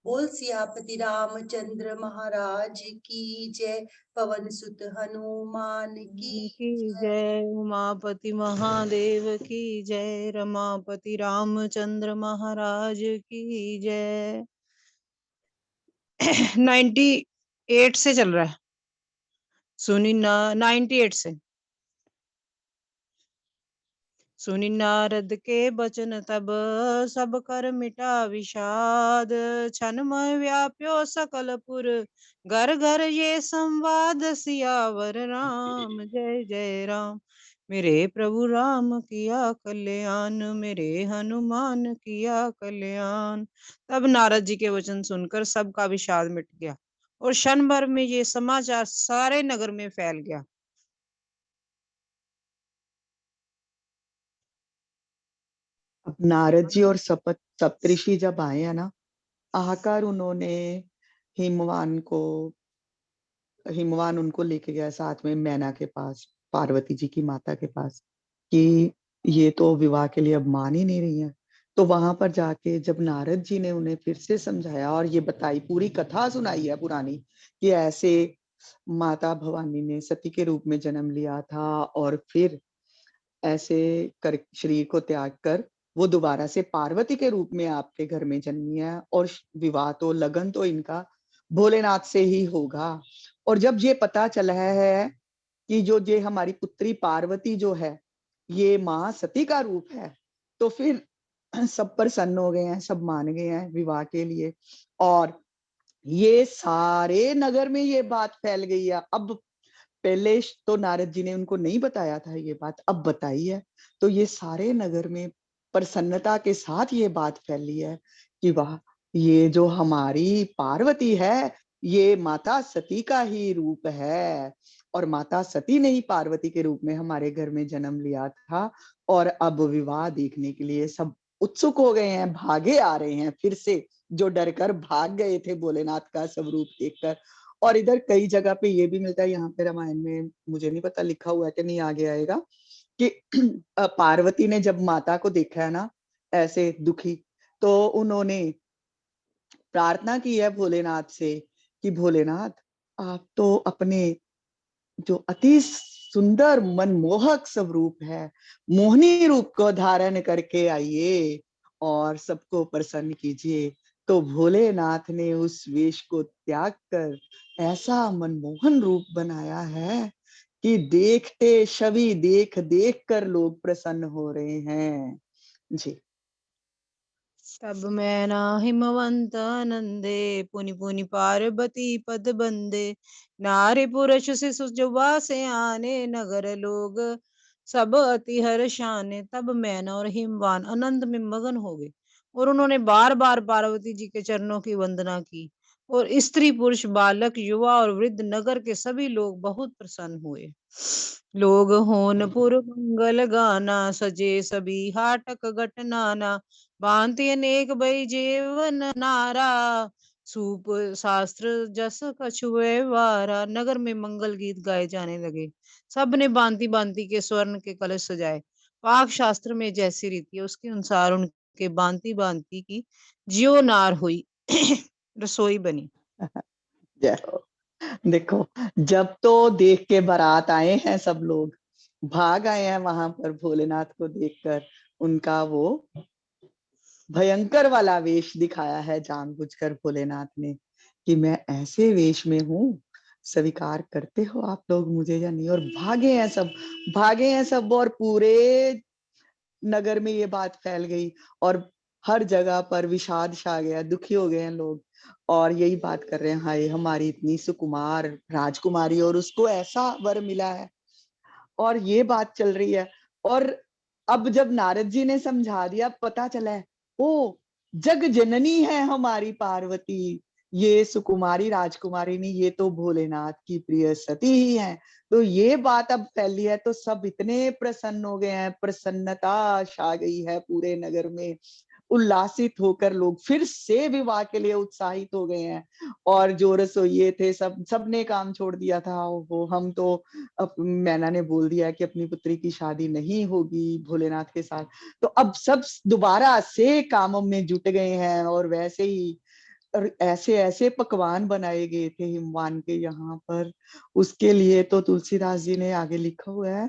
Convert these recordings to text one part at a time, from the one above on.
बोल सियापति रामचंद्र महाराज की जय। पवन सुत हनुमान की की जय। उमापति महादेव की जय। रमापति रामचंद्र महाराज की जय। 98 से चल रहा है। सुनी ना 98 से। सुनी नारद के बचन तब सब कर मिटा विषाद। छनमय व्याप्यो सकलपुर घर घर ये संवाद। सियावर राम जय जय राम। मेरे प्रभु राम किया कल्याण। मेरे हनुमान किया कल्याण। तब नारद जी के वचन सुनकर सबका विषाद मिट गया और क्षण भर में ये समाचार सारे नगर में फैल गया। अब नारद जी और सप्तऋषि जब आए हैं ना, आकर उन्होंने हिमवान उनको लेके गया साथ में मैना के पास, पार्वती जी की माता के पास, कि ये तो विवाह के लिए अब मान ही नहीं रही है। तो वहां पर जाके जब नारद जी ने उन्हें फिर से समझाया और ये बताई, पूरी कथा सुनाई है पुरानी, कि ऐसे माता भवानी ने सती के रूप में जन्म लिया था और फिर ऐसे कर शरीर को त्याग कर वो दोबारा से पार्वती के रूप में आपके घर में जन्मी है, और विवाह तो लगन तो इनका भोलेनाथ से ही होगा। और जब ये पता चला है कि जो ये हमारी पुत्री पार्वती जो है ये माँ सती का रूप है, तो फिर सब प्रसन्न हो गए हैं, सब मान गए हैं विवाह के लिए। और ये सारे नगर में ये बात फैल गई है। अब पहले तो नारद जी ने उनको नहीं बताया था ये बात, अब बताई है, तो ये सारे नगर में प्रसन्नता के साथ ये बात फैली है कि वाह, ये जो हमारी पार्वती है ये माता सती का ही रूप है, और माता सती ने ही पार्वती के रूप में हमारे घर में जन्म लिया था। और अब विवाह देखने के लिए सब उत्सुक हो गए हैं, भागे आ रहे हैं फिर से, जो डर कर भाग गए थे भोलेनाथ का स्वरूप देखकर। और इधर कई जगह पे ये भी मिलता है, यहाँ पे रामायण में मुझे नहीं पता लिखा हुआ है कि नहीं, आगे आएगा, कि पार्वती ने जब माता को देखा है ना ऐसे दुखी, तो उन्होंने प्रार्थना की है भोलेनाथ से कि भोलेनाथ, आप तो अपने जो अति सुंदर मनमोहक स्वरूप है, मोहिनी रूप को धारण करके आइए और सबको प्रसन्न कीजिए। तो भोलेनाथ ने उस वेश को त्याग कर ऐसा मनमोहन रूप बनाया है कि देखते छवि देख देख कर लोग प्रसन्न हो रहे हैं जी। तब मैना हिमवंत नंदे पुनि पुनि पार्वती पद बंदे। नारी पुरुष शिशु जुबा से आने नगर लोग सब अति हर्षाने। तब मैना और हिमवान आनंद में मगन हो गए और उन्होंने बार बार पार्वती जी के चरणों की वंदना की। और स्त्री पुरुष बालक युवा और वृद्ध नगर के सभी लोग बहुत प्रसन्न हुए। लोग होनपुर मंगल गाना सजे सभी हाटक घटनाना। भांति अनेक भई जेवन नारा सूप शास्त्र जस कछुए वारा। नगर में मंगल गीत गाए जाने लगे। सब ने भांति भांति के स्वर्ण के कलश सजाए। पाक शास्त्र में जैसी रीति है उसके अनुसार उनके भांति भांति की जियो नार हुई रसोई बनी। जय हो। देखो, जब तो देख के बारात आए हैं सब लोग, भाग आए हैं वहां पर भोलेनाथ को देखकर, उनका वो भयंकर वाला वेश दिखाया है जानबूझकर भोलेनाथ ने, कि मैं ऐसे वेश में हूं, स्वीकार करते हो आप लोग मुझे या नहीं। और भागे हैं सब, भागे हैं सब, और पूरे नगर में ये बात फैल गई और हर जगह पर विषाद छा गया, दुखी हो गए हैं लोग, और यही बात कर रहे हैं, हाय हमारी इतनी सुकुमार राजकुमारी और उसको ऐसा वर मिला है, और ये बात चल रही है। और अब जब नारद जी ने समझा दिया, पता चला है, ओ जग जननी है हमारी पार्वती, ये सुकुमारी राजकुमारी नहीं, ये तो भोलेनाथ की प्रिय सती ही है। तो ये बात अब फैली है, तो सब इतने प्रसन्न हो गए हैं, प्रसन्नता छा गई है पूरे नगर में, उल्लासित होकर लोग फिर से विवाह के लिए उत्साहित हो गए हैं। और जो रसोइये थे सब सबने काम छोड़ दिया था, वो हम तो मैना ने बोल दिया कि अपनी पुत्री की शादी नहीं होगी भोलेनाथ के साथ, तो अब सब दोबारा से कामों में जुट गए हैं। और वैसे ही और ऐसे ऐसे पकवान बनाए गए थे हिमवान के यहाँ पर, उसके लिए तो तुलसीदास जी ने आगे लिखा हुआ है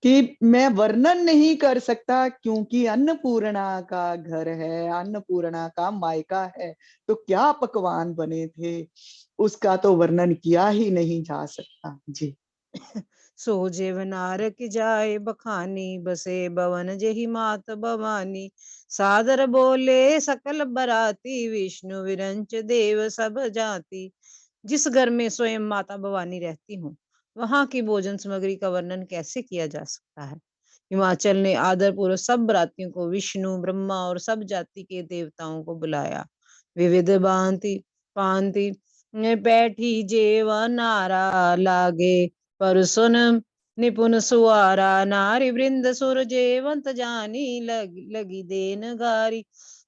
कि मैं वर्णन नहीं कर सकता, क्योंकि अन्नपूर्णा का घर है, अन्नपूर्णा का मायका है, तो क्या पकवान बने थे, उसका तो वर्णन किया ही नहीं जा सकता जी। सो जेवनार की जाए बखानी, बसे भवन जेहि मात भवानी। सादर बोले सकल बराती, विष्णु विरंच देव सब जाति। जिस घर में स्वयं माता भवानी रहती हूँ, वहां की भोजन सामग्री का वर्णन कैसे किया जा सकता है। हिमाचल ने आदर पूर्वक सब बरातियों को, विष्णु ब्रह्मा और सब जाति के देवताओं को बुलाया। विविध भांति पांति बैठी जेव नारा लागे, पर सुन निपुण सुआरा। नारी वृंद सुर जेवंत जानी, लगी देन गारी।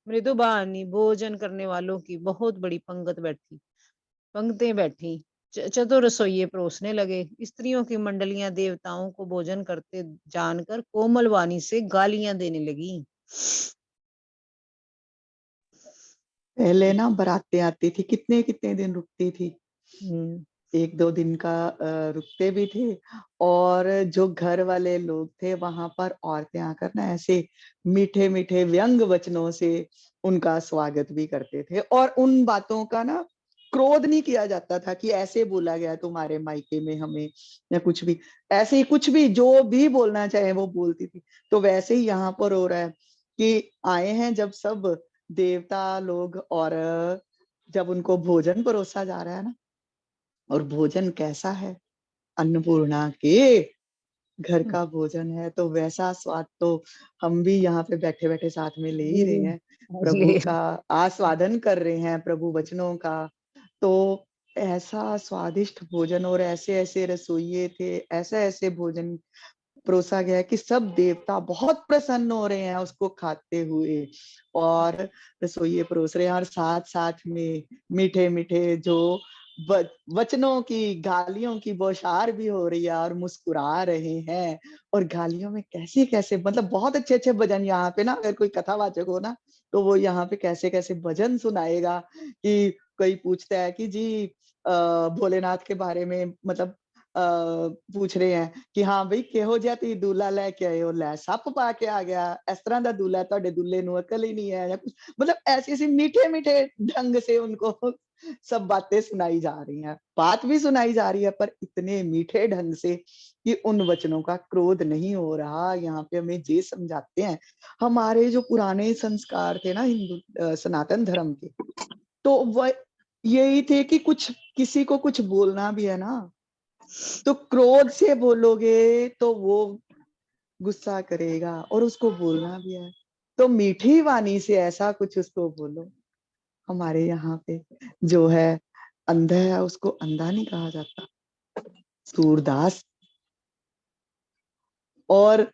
मृदुबानी भोजन करने वालों की बहुत बड़ी पंक्तियां बैठी। चतुर रसोइये परोसने लगे। स्त्रियों की मंडलियां देवताओं को भोजन करते जानकर कोमल वाणी से गालियां देने लगी। पहले ना बारातें आती थी, कितने कितने दिन रुकती थी, हम्म, 1-2 दिन का रुकते भी थे, और जो घर वाले लोग थे वहां पर औरतें आकर ना ऐसे मीठे मीठे व्यंग वचनों से उनका स्वागत भी करते थे, और उन बातों का ना क्रोध नहीं किया जाता था कि ऐसे बोला गया तुम्हारे मायके में हमें, या कुछ भी, ऐसे ही कुछ भी जो भी बोलना चाहे वो बोलती थी। तो वैसे ही यहाँ पर हो रहा है कि आए हैं जब सब देवता लोग, और जब उनको भोजन परोसा जा रहा है ना, और भोजन कैसा है, अन्नपूर्णा के घर का भोजन है, तो वैसा स्वाद तो हम भी यहाँ पे बैठे बैठे साथ में ले ही रहे हैं, प्रभु ले का आस्वादन कर रहे हैं, प्रभु वचनों का। तो ऐसा स्वादिष्ट भोजन, और ऐसे ऐसे रसोइये थे, ऐसा ऐसे भोजन परोसा गया है कि सब देवता बहुत प्रसन्न हो रहे हैं उसको खाते हुए, और रसोइये परोस रहे हैं, और साथ साथ में मीठे मीठे जो वचनों की, गालियों की बौछार भी हो रही है, और मुस्कुरा रहे हैं। और गालियों में कैसे कैसे, मतलब बहुत अच्छे अच्छे भजन यहाँ पे ना, अगर कोई कथावाचक हो ना, तो वो यहाँ पे कैसे कैसे भजन सुनाएगा कि कोई पूछता है कि जी भोलेनाथ के बारे में, मतलब पूछ रहे हैं कि हाँ बई ਕਿਹੋ ਜਿਹਾ ਤੁਸੀਂ दूल्हा लेके आए हो, ਲੈ ਸੱਪ ਪਾ ਕੇ ਆ ਗਿਆ, इस तरह ਦਾ दूल्हा ਤੁਹਾਡੇ दूल्हे ਨੂੰ अकल ही नहीं है, या कुछ, मतलब ऐसी ऐसी मीठे मीठे ढंग से उनको सब बातें सुनाई जा रही हैं, बात भी सुनाई जा रही है, पर इतने मीठे ढंग से कि उन वचनों का क्रोध नहीं हो रहा। यहाँ पे हमें ये समझाते हैं, हमारे जो पुराने संस्कार थे ना हिंदू सनातन धर्म के, तो वह यही थे कि कुछ किसी को कुछ बोलना भी है ना, तो क्रोध से बोलोगे तो वो गुस्सा करेगा, और उसको बोलना भी है तो मीठी वाणी से ऐसा कुछ उसको बोलो। हमारे यहाँ पे जो है अंधा है, उसको अंधा नहीं कहा जाता, सूरदास। और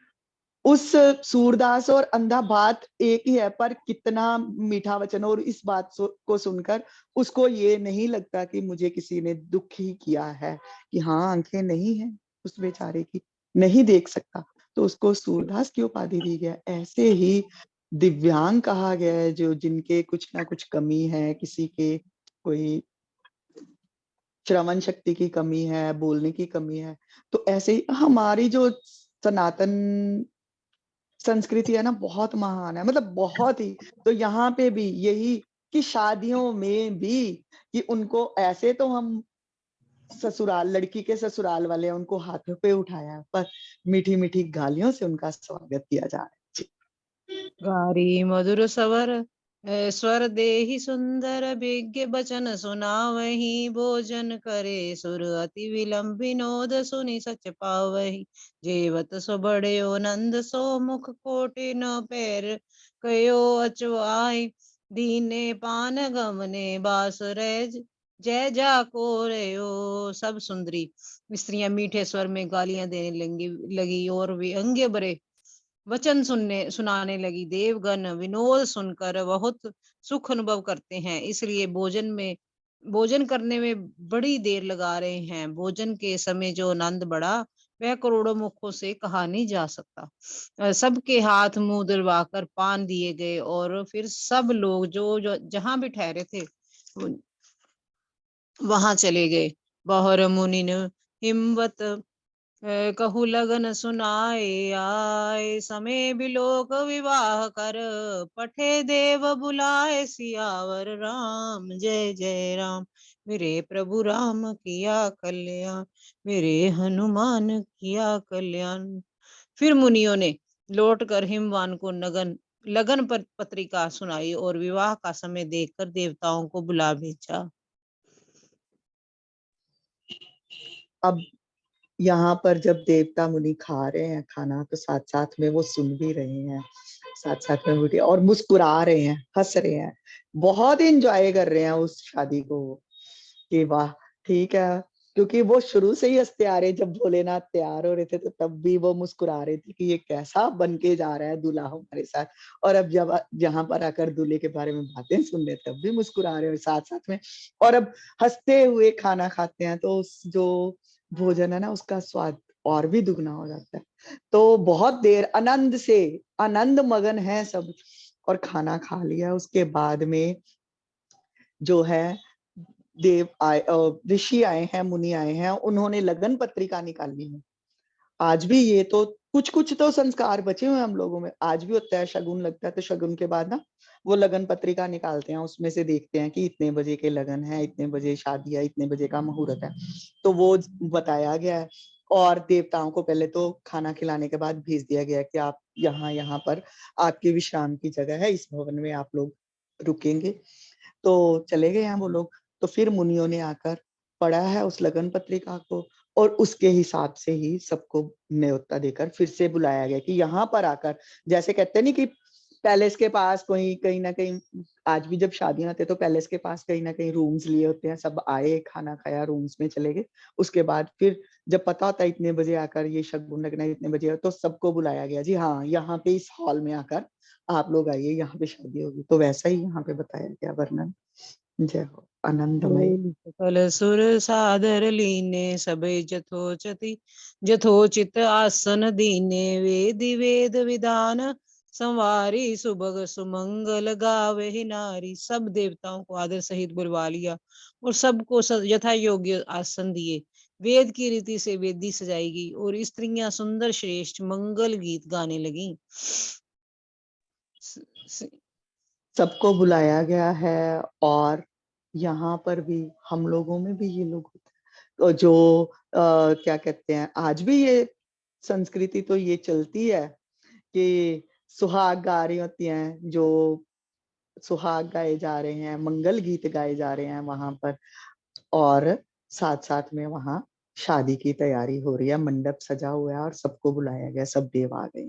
उस सूरदास और अंधा बात एक ही है, पर कितना मीठा वचन, और इस बात को सुनकर उसको ये नहीं लगता कि मुझे किसी ने दुख ही किया है, कि हाँ आंखें नहीं है उस बेचारे की, नहीं देख सकता, तो उसको सूरदास की उपाधि दी गया। ऐसे ही दिव्यांग कहा गया है, जो जिनके कुछ ना कुछ कमी है, किसी के कोई श्रवण शक्ति की कमी है, बोलने की कमी है, तो ऐसे ही हमारी जो सनातन संस्कृति है ना, बहुत महान है, मतलब बहुत ही। तो यहाँ पे भी यही कि शादियों में भी, कि उनको ऐसे तो हम ससुराल, लड़की के ससुराल वाले उनको हाथों पे उठाया, पर मीठी मीठी गालियों से उनका स्वागत किया जा रहा है। गारी मधुर स्वर, स्वर देहि सुंदर, विज्ञ बचन सुनावहि। भोजन करे सुर अति विलंब, विनोद सुनि सच पावहि। जेवत सो बड़यो नंद, सो मुख कोटि न पैर। कयो अचवाय दीने पान गमने, बास रह जय जाको रयो। सब सुंदरी स्त्रियां मीठे स्वर में गालियां देने लगी और व्यंग्य भरे वचन सुनाने लगी। देवगण विनोद सुनकर बहुत सुख अनुभव करते हैं, इसलिए भोजन करने में बड़ी देर लगा रहे हैं। भोजन के समय जो आनंद बढ़ा, वह करोड़ों मुखों से कहा नहीं जा सकता। सबके हाथ मुंह दिलवाकर पान दिए गए, और फिर सब लोग जो जो जहां भी ठहरे थे वहां चले गए। बहुर मुनि हिमवत कहु लगन सुनाए आए, समय बिलोक विवाह कर पठे देव बुलाए सियावर राम। जय जय राम मेरे प्रभु राम किया कल्याण, मेरे हनुमान किया कल्याण। फिर मुनियों ने लौट कर हिमवान को लगन पर पत्रिका सुनाई और विवाह का समय देखकर देवताओं को बुला भेजा। अब यहाँ पर जब देवता मुनि खा रहे हैं खाना, तो साथ साथ में वो सुन भी रहे हैं, साथ साथ में उठे और मुस्कुरा रहे हैं, हंस रहे हैं, बहुत एंजॉय कर रहे हैं उस शादी को कि वाह ठीक है। क्योंकि वो शुरू से ही हंसते आ रहे, जब भोलेनाथ तैयार हो रहे थे तो तब भी वो मुस्कुरा रहे थे कि ये कैसा बन के जा रहा है दूल्हा हमारे साथ। और अब जब यहाँ पर आकर दूल्हे के बारे में बातें सुन रहे तब भी मुस्कुरा रहे और साथ साथ में, और अब हंसते हुए खाना खाते हैं तो उस जो भोजन है ना उसका स्वाद और भी दुगना हो जाता है। तो बहुत देर आनंद से आनंद मगन है सब, और खाना खा लिया। उसके बाद में जो है देव आए, ऋषि आए हैं, मुनि आए हैं, उन्होंने लगन पत्रिका निकाली है। आज भी ये तो कुछ कुछ तो संस्कार बचे हुए हम लोगों में, आज भी होता है। शगुन लगता है तो शगुन के बाद ना वो लगन पत्रिका निकालते हैं, उसमें से देखते हैं कि इतने बजे के लगन है, इतने बजे शादी है, इतने बजे का मुहूर्त है, तो वो बताया गया है। और देवताओं को पहले तो खाना खिलाने के बाद भेज दिया गया कि आप यहाँ पर आपकी विश्राम की जगह है, इस भवन में आप लोग रुकेंगे। तो चले गए हैं वो लोग। तो फिर मुनियों ने आकर पढ़ा है उस लगन पत्रिका को, और उसके हिसाब से ही सबको न्योता देकर फिर से बुलाया गया कि यहाँ पर आकर, जैसे कहते नहीं कि पैलेस के पास कोई कहीं ना कहीं, आज भी जब शादियां होती है तो पैलेस के पास कहीं ना कहीं रूम्स लिए होते हैं, सब आए, खाना खाया, रूम्स में चले गए। उसके बाद फिर जब पता होता है इतने बजे आकर ये शगुन लगना है, इतने बजे, तो सबको बुलाया गया जी हाँ यहाँ पे इस हॉल में आकर आप लोग आइए, यहाँ पे शादी होगी। तो वैसा ही यहाँ पे बताया गया वर्णन। जय हो आनंदमय। सकल सुर सादर लीने सबे जथोचित आसन दीने, वेदी वेद विधान संवारी सुभग सुमंगल गावे ही नारी। सब देवताओं को आदर सहित बुलवा लिया और सबको यथा योग्य आसन दिए। वेद की रीति से वेदी सजाएगी और स्त्रियां सुंदर श्रेष्ठ मंगल गीत गाने लगी। सबको बुलाया गया है, और यहाँ पर भी हम लोगों में भी ये लोग होते हैं जो क्या कहते हैं, आज भी ये संस्कृति तो ये चलती है कि सुहाग गा रही होती हैं, जो सुहाग गाए जा रहे हैं, मंगल गीत गाए जा रहे हैं वहां पर, और साथ साथ में वहां शादी की तैयारी हो रही है, मंडप सजा हुआ है और सबको बुलाया गया, सब देव आ गए।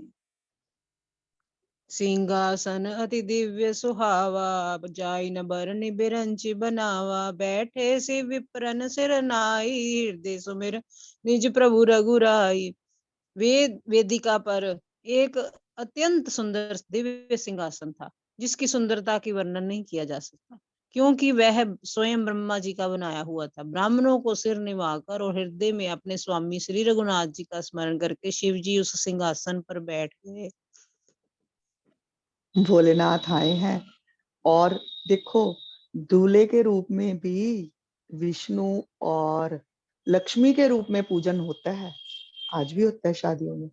सिंहासन अति दिव्य सुहावा, जाई न बरनि बिरंचि बनावा। बैठे से विप्रन सिर नाई, हृदय सुमिर निज प्रभु रघुराई। वेदिका पर एक अत्यंत सुंदर दिव्य सिंहासन था, जिसकी सुंदरता की वर्णन नहीं किया जा सकता, क्योंकि वह स्वयं ब्रह्मा जी का बनाया हुआ था। ब्राह्मणों को सिर निभाकर और हृदय में अपने स्वामी श्री रघुनाथ जी का स्मरण करके शिव जी उस सिंहासन पर बैठ गए। भोलेनाथ आए हैं, और देखो दूल्हे के रूप में भी विष्णु और लक्ष्मी के रूप में पूजन होता है, आज भी होता है शादियों में।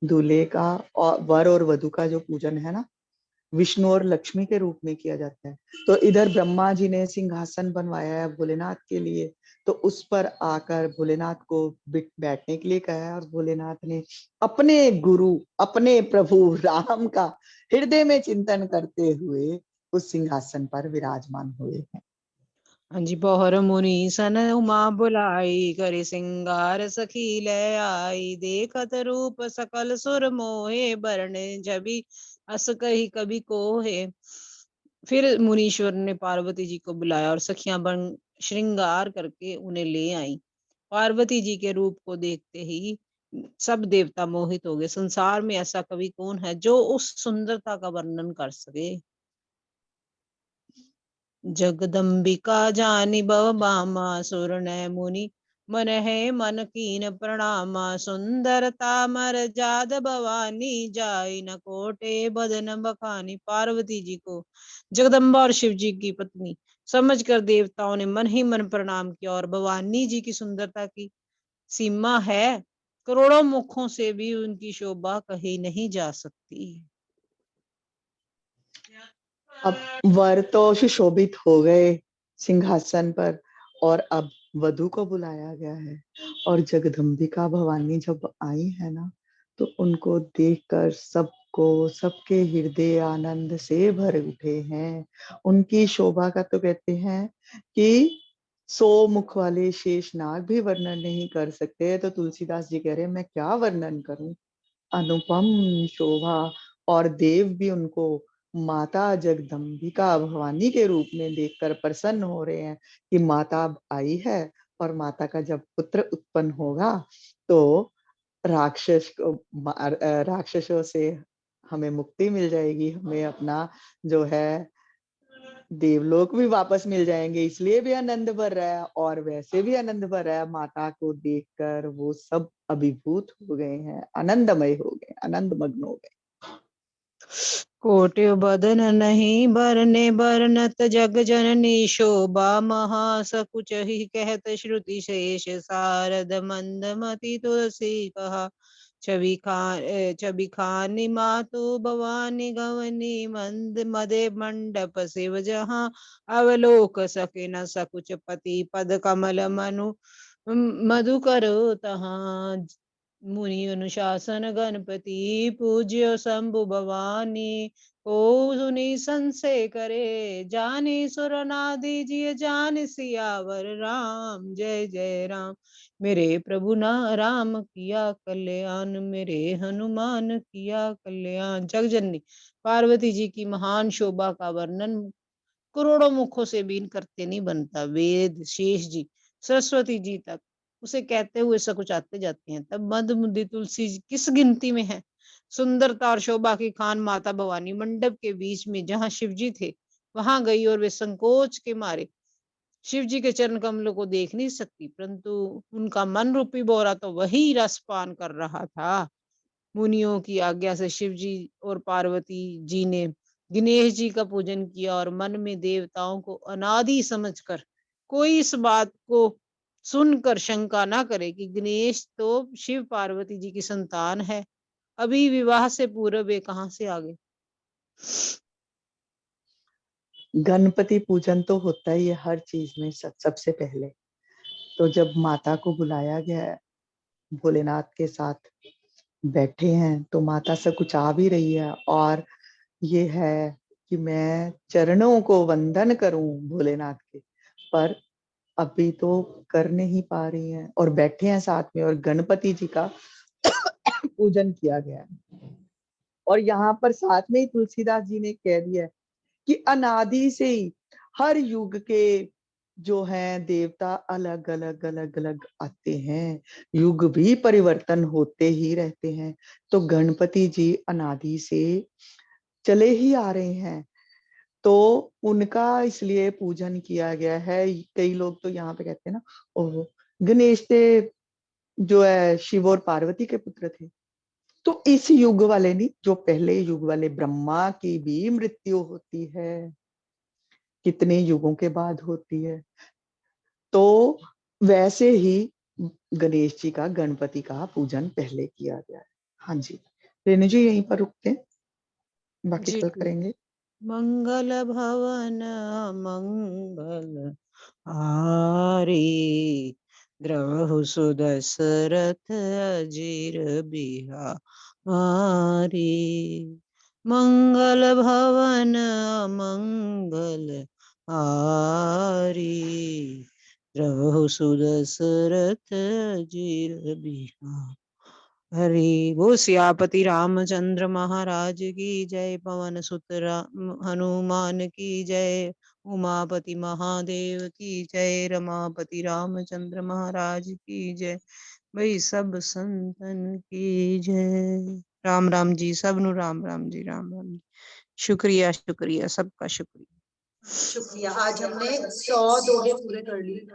दूल्हे का और वर और वधू का जो पूजन है ना, विष्णु और लक्ष्मी के रूप में किया जाता है। तो इधर ब्रह्मा जी ने सिंहासन बनवाया है भोलेनाथ के लिए, तो उस पर आकर भोलेनाथ को बैठने के लिए कहा है, और भोलेनाथ ने अपने गुरु अपने प्रभु राम का हृदय में चिंतन करते हुए उस सिंहासन पर विराजमान हुए हैं। हाँ जी। बहुर मुनि सन उमा बुलाई, करे सिंगार सखी ले आई। देखत रूप सकल सुर मोहे, बरने जबी अस कही कभी कोहे। फिर मुनीश्वर ने पार्वती जी को बुलाया और सखियां बन श्रृंगार करके उन्हें ले आई। पार्वती जी के रूप को देखते ही सब देवता मोहित हो गए। संसार में ऐसा कवि कौन है जो उस सुंदरता का वर्णन कर सके। जगदम्बिका जानी बव बामा, सुर नय मुनि मन है मन कीन प्रणामा, सुंदरता मर जाद भवानी, जाई न कोटे बदन बखानी। पार्वती जी को जगदम्बा और शिव जी की पत्नी समझकर देवताओं ने मन ही मन प्रणाम किया और भवानी जी की सुंदरता की सीमा है, करोड़ों मुखों से भी उनकी शोभा कही नहीं जा सकती। अब वर तो सुशोभित हो गए सिंहासन पर और अब वधु को बुलाया गया है। और जगदम्बिका भवानी जब आई है ना, तो उनको देखकर सबको, सबके हृदय आनंद से भर उठे हैं। उनकी शोभा का तो कहते हैं कि 100 मुख वाले शेषनाग भी वर्णन नहीं कर सकते। तो तुलसीदास जी कह रहे हैं, मैं क्या वर्णन करूं, अनुपम शोभा। और देव भी उनको माता जगदम्बिका भवानी के रूप में देखकर प्रसन्न हो रहे हैं कि माता अब आई है। और माता का जब पुत्र उत्पन्न होगा तो राक्षसों से हमें मुक्ति मिल जाएगी, हमें अपना जो है देवलोक भी वापस मिल जाएंगे। इसलिए भी आनंद भर रहा है और वैसे भी आनंद भर रहा है। माता को देखकर वो सब अभिभूत हो गए हैं, आनंदमय हो गए, आनंदमग्न हो गए। कोटि बदन नहीं बरने बरनत जग जननी, शोभा महासकुच ही कहत श्रुति शेष, सारद मंदमति तुलसी कहा, छवि खानी मातु भवानी गवनी, मंद मदे मंडप शिव जहाँ, अवलोक सके न सकुच पति, पद कमल मनु मधुकर तहाँ, मुनि अनुशासन गणपति, पूज्य शंभु भवानी, को सुनी संशय करे, जानी सुर नादि जिय जान सियावर राम। जय जय राम। मेरे प्रभु ना राम किया कल्याण, मेरे हनुमान किया कल्याण। जगजननी पार्वती जी की महान शोभा का वर्णन करोड़ों मुखों से भी करते नहीं बनता। वेद शेष जी सरस्वती जी तक उसे कहते हुए सकुचाते जाते हैं। तब मद मुद्दी तुलसी जी किस गिनती में है। सुंदरता और शोभा की खान माता भवानी मंडप के बीच में जहां शिव जी थे वहां गई और वे संकोच के मारे शिव जी के चरण कमलों को देख नहीं सकती, परंतु उनका मन रूपी बोरा तो वही रसपान कर रहा था। मुनियों की आज्ञा से शिव जी और पार्वती जी ने गणेश जी का पूजन किया और मन में देवताओं को अनादि समझकर कोई इस बात को सुनकर शंका ना करे कि गणेश तो शिव पार्वती जी की संतान है, अभी विवाह से पूर्व वे कहां से आ गए। गणपति पूजन तो होता ही है हर चीज में। सबसे पहले तो जब माता को बुलाया गया है, भोलेनाथ के साथ बैठे हैं, तो माता से कुछ आ भी रही है और ये है कि मैं चरणों को वंदन करूं भोलेनाथ के, पर अभी तो कर नहीं पा रही हैं और बैठे हैं साथ में और गणपति जी का पूजन किया गया है। और यहाँ पर साथ में ही तुलसीदास जी ने कह दिया है कि अनादि से ही हर युग के जो हैं देवता अलग अलग अलग अलग आते हैं, युग भी परिवर्तन होते ही रहते हैं। तो गणपति जी अनादि से चले ही आ रहे हैं, तो उनका इसलिए पूजन किया गया है। कई लोग तो यहाँ पे कहते हैं ना, ओह गणेश थे जो है शिव और पार्वती के पुत्र थे। तो इस युग वाले नहीं, जो पहले युग वाले ब्रह्मा की भी मृत्यु होती है, कितने युगों के बाद होती है। तो वैसे ही गणेश जी का, गणपति का पूजन पहले किया गया है। हाँ जी, रेणु जी यहीं पर रुकते हैं, बाकी जी कल जी। करेंगे। मंगल भवन मंगल हारी, द्रवहु सुदशरथ अजीर बिहारी, मंगल भवन मंगल हारी, द्रवहु सुदशरथ अजीर बिहारी। हरि वो सियापति रामचंद्र महाराज की जय, पवन सुत हनुमान की जय, उमापति महादेव की जय, रमापति रामचंद्र महाराज की जय, भाई सब संतन की जय। राम राम जी, सब नु राम राम जी, राम राम जी। शुक्रिया शुक्रिया, सबका शुक्रिया। शुक्रिया। आज हमने 100 दोहे पूरे कर लिए।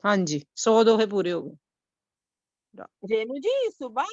हाँ जी, 100 दोहे पूरे हो गए। रेणु जी सुबह